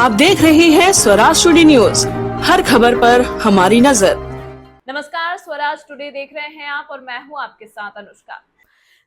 आप देख रहे हैं स्वराज टुडे न्यूज, हर खबर पर हमारी नजर। नमस्कार, स्वराज टुडे देख रहे हैं आप और मैं हूं आपके साथ अनुष्का।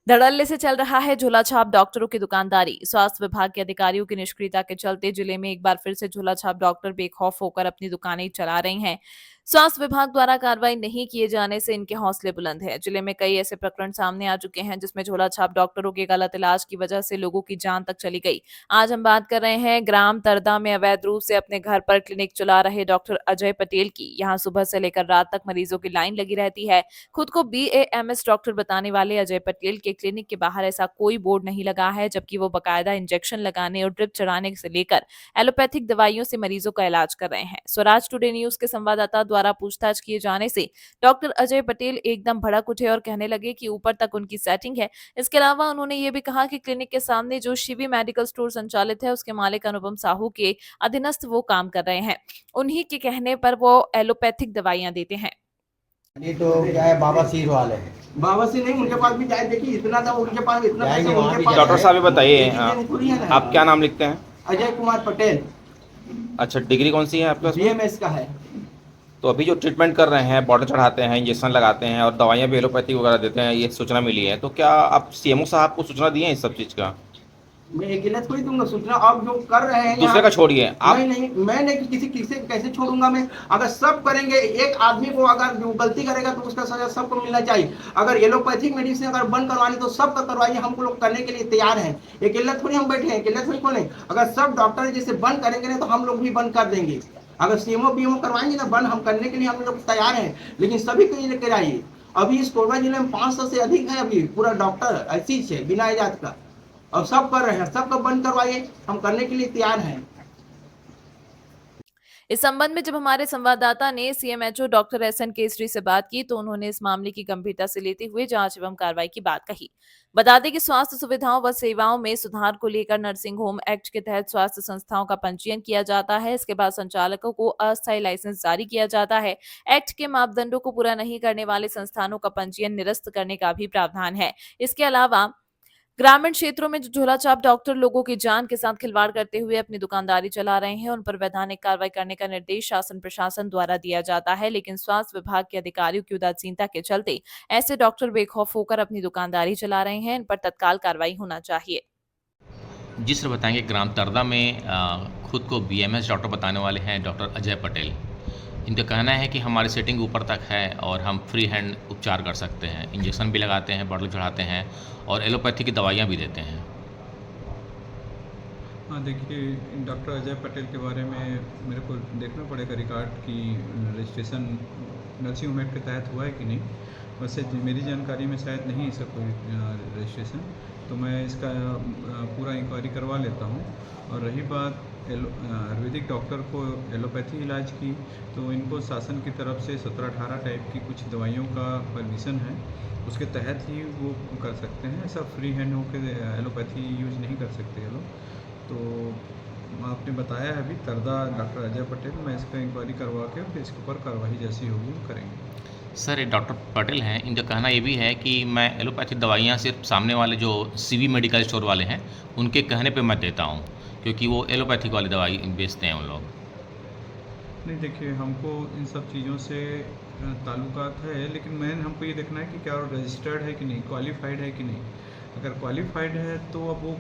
धड़ल्ले से चल रहा है झोला छाप डॉक्टरों की दुकानदारी। स्वास्थ्य विभाग के अधिकारियों की निष्क्रियता के चलते जिले में एक बार फिर से झोला छाप डॉक्टर बेखौफ होकर अपनी दुकानें चला रहे हैं। स्वास्थ्य विभाग द्वारा कार्रवाई नहीं किए जाने से इनके हौसले बुलंद है। जिले में कई ऐसे प्रकरण सामने आ चुके हैं जिसमें झोला छाप डॉक्टरों के गलत इलाज की वजह से लोगों की जान तक चली गई। आज हम बात कर रहे हैं ग्राम तरदा में अवैध रूप से अपने घर पर क्लिनिक चला रहे डॉक्टर अजय पटेल की। यहाँ सुबह से लेकर रात तक मरीजों की लाइन लगी रहती है। खुद को BAMS डॉक्टर बताने वाले अजय पटेल के क्लिनिक के बाहर ऐसा कोई बोर्ड नहीं लगा है, जबकि वो बकायदा इंजेक्शन लगाने और ड्रिप चढ़ाने से लेकर एलोपैथिक दवाइयों से मरीजों का इलाज कर रहे हैं। स्वराज टुडे न्यूज के संवाददाता द्वारा पूछताछ किए जाने से डॉक्टर अजय पटेल एकदम भड़क उठे और कहने लगे कि ऊपर तक उनकी सेटिंग है। इसके अलावा उन्होंने ये भी कहा कि क्लिनिक के सामने जो शिवी मेडिकल स्टोर संचालित है उसके मालिक अनुपम साहू के अधीनस्थ वो काम कर रहे हैं। उन्हीं के कहने पर वो एलोपैथिक दवाइयां देते हैं। ये तो क्या है, बाबा सीर वाले हैं। बाबा से नहीं, उनके पास भी जाए देखिए, इतना था उनके पास, इतना जाएंगे पैसा वहाँ उनके भी पास। डॉक्टर साहब ये बताइए, ये चीजें थोड़ी है ना। आप क्या नाम लिखते हैं? अजय कुमार पटेल, अच्छा, डिग्री कौन सी है आपके पास? BMS का है। तो अभी जो ट्रीटमेंट कर रहे हैं, बॉटल चढ़ाते हैं, इंजेक्शन लगाते हैं और दवाइयाँ भी एलोपैथिक वगैरह देते हैं, ये सूचना मिली है, तो क्या आप CMO साहब को सूचना दिए हैं इस सब चीज़ का? मैं अकेले थोड़ी दूंगा सूचना, अब जो कर रहे हैं दूसरे का छोड़िए आप। नहीं, मैं नहीं, किसी कैसे छोड़ूंगा मैं? अगर सब करेंगे, एक आदमी को अगर जो गलती करेगा तो उसका सजा सबको मिलना चाहिए। अगर एलोपैथिक मेडिसिन अगर बंद करवानी तो सबका करवाइए, हम लोग करने के लिए तैयार हैं। अकेले थोड़ी हम बैठे हैं, अकेले थोड़ी खोलें। अगर सब डॉक्टर जैसे बंद करेंगे ना तो हम लोग भी बंद कर देंगे। अगर CMO BMO करवाएंगे ना बंद, हम करने के लिए हम लोग तैयार हैं, लेकिन सभी को ये कराइए। अभी इस कोरबा जिले में 500 से अधिक है अभी पूरा डॉक्टर ऐसी है बिना इजाजत का, अब सब कर रहे हैं, सबका बंद करवाइए, हम करने के लिए तैयार हैं। इस संबंध में जब हमारे संवाददाता ने CMHO डॉक्टर SN केसरी से बात की तो उन्होंने इस मामले की गंभीरता से लेते हुए जांच एवं कार्रवाई की बात कही। बता दें कि स्वास्थ्य सुविधाओं व सेवाओं में सुधार को लेकर नर्सिंग होम एक्ट के तहत स्वास्थ्य संस्थाओं का पंजीयन किया जाता है। इसके बाद संचालकों को अस्थायी लाइसेंस जारी किया जाता है। एक्ट के मापदंडों को पूरा नहीं करने वाले संस्थानों का पंजीयन निरस्त करने का भी प्रावधान है। इसके अलावा ग्रामीण क्षेत्रों में जो झोलाछाप डॉक्टर लोगों की जान के साथ खिलवाड़ करते हुए अपनी दुकानदारी चला रहे हैं, उन पर वैधानिक कार्रवाई करने का निर्देश शासन प्रशासन द्वारा दिया जाता है, लेकिन स्वास्थ्य विभाग के अधिकारियों की उदासीनता के चलते ऐसे डॉक्टर बेखौफ होकर अपनी दुकानदारी चला रहे हैं। इन पर तत्काल कार्रवाई होना चाहिए। जी सर, बताएंगे ग्राम तरदा में खुद को BMS डॉक्टर बताने वाले हैं डॉक्टर अजय पटेल। इनका कहना है कि हमारी सेटिंग ऊपर तक है और हम फ्री हैंड उपचार कर सकते हैं, इंजेक्शन भी लगाते हैं, बॉटल चढ़ाते हैं और एलोपैथी की दवाइयाँ भी देते हैं। हाँ, देखिए, डॉक्टर अजय पटेल के बारे में मेरे को देखना पड़ेगा रिकॉर्ड की रजिस्ट्रेशन नर्सिंग होम एक्ट के तहत हुआ है कि नहीं। वैसे मेरी जानकारी में शायद नहीं इसका कोई रजिस्ट्रेशन, तो मैं इसका पूरा इंक्वायरी करवा लेता हूँ। और रही बात आयुर्वेदिक डॉक्टर को एलोपैथी इलाज की, तो इनको शासन की तरफ से 17-18 टाइप की कुछ दवाइयों का परमिशन है, उसके तहत ही वो कर सकते हैं। ऐसा फ्री हैंड होकर एलोपैथी यूज नहीं कर सकते ये लोग। तो आपने बताया है अभी तरदा डॉक्टर अजय पटेल, मैं इसका इंक्वायरी करवा के फिर इसके ऊपर कार्रवाई जैसी होगी वो करेंगे। सर, ये डॉक्टर पटेल हैं, इनका कहना ये भी है कि मैं एलोपैथिक दवाइयाँ सिर्फ सामने वाले जो CV मेडिकल स्टोर वाले हैं उनके कहने पे मैं देता हूँ, क्योंकि वो एलोपैथिक वाली दवाई बेचते हैं उन लोग। नहीं, देखिए, हमको इन सब चीज़ों से ताल्लुकात है, लेकिन मेन हमको ये देखना है कि क्या वो रजिस्टर्ड है कि नहीं, क्वालिफाइड है कि नहीं। अगर क्वालिफाइड है तो अब वो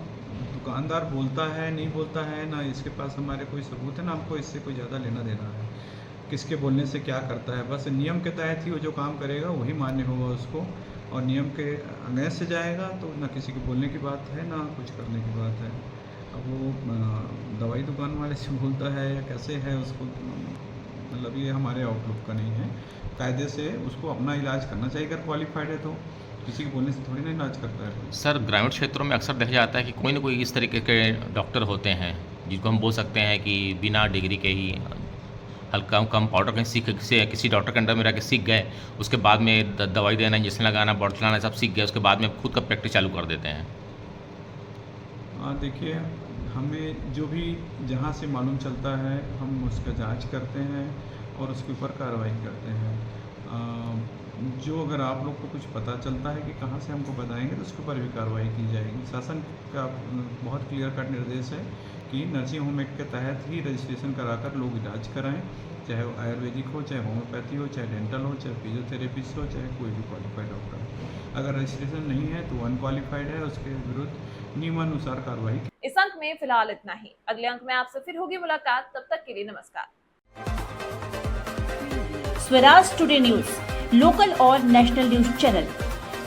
दुकानदार बोलता है नहीं बोलता है ना, इसके पास हमारे कोई सबूत है ना, हमको इससे कोई ज़्यादा लेना देना है किसके बोलने से क्या करता है। बस नियम के तहत ही वो जो काम करेगा वही मान्य होगा उसको, और नियम के अगेंस्ट से जाएगा तो ना किसी के बोलने की बात है ना कुछ करने की बात है। अब वो दवाई दुकान वाले से बोलता है या कैसे है, उसको मतलब ये हमारे आउटलुक का नहीं है। कायदे से उसको अपना इलाज करना चाहिए, अगर क्वालिफाइड है तो किसी के बोलने से थोड़ी ना इलाज करता है। सर, ग्रामीण क्षेत्रों में अक्सर देखा जाता है कि कोई ना कोई इस तरीके के डॉक्टर होते हैं जिनको हम बोल सकते हैं कि बिना डिग्री के ही हल्का कम पाउडर कहीं सीख से किसी डॉक्टर के अंडर में रह के सीख गए, उसके बाद में दवाई देना, इंजेक्शन लगाना, बॉटल चलाना सब सीख गए, उसके बाद में खुद का प्रैक्टिस चालू कर देते हैं। हाँ, देखिए, हमें जो भी जहाँ से मालूम चलता है हम उसका जांच करते हैं और उसके ऊपर कार्रवाई करते हैं। जो अगर आप लोग को कुछ पता चलता है कि कहाँ से हमको बताएंगे तो उसके ऊपर भी कार्रवाई की जाएगी। शासन का बहुत क्लियर कट निर्देश है कि नर्सिंग होम एक्ट के तहत ही रजिस्ट्रेशन कराकर लोग इलाज कराएं, चाहे वो आयुर्वेदिक हो, चाहे होम्योपैथी हो, चाहे डेंटल हो, चाहे फिजियोथेरेपिस्ट हो, चाहे कोई भी क्वालिफाइड डॉक्टर हो। अगर रजिस्ट्रेशन नहीं है तो अनक्वालिफाइड है, उसके विरुद्ध नियमानुसार कार्रवाई। इस अंक में फिलहाल इतना ही। अगले अंक में आपसे फिर होगी मुलाकात, तब तक के लिए नमस्कार। स्वराज टुडे न्यूज, लोकल और नेशनल न्यूज चैनल,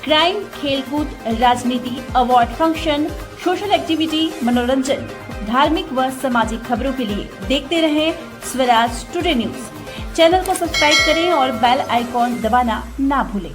क्राइम, खेलकूद, राजनीति, अवार्ड फंक्शन, सोशल एक्टिविटी, मनोरंजन, धार्मिक व सामाजिक खबरों के लिए देखते रहें स्वराज टुडे न्यूज। चैनल को सब्सक्राइब करें और बेल आइकॉन दबाना ना भूलें।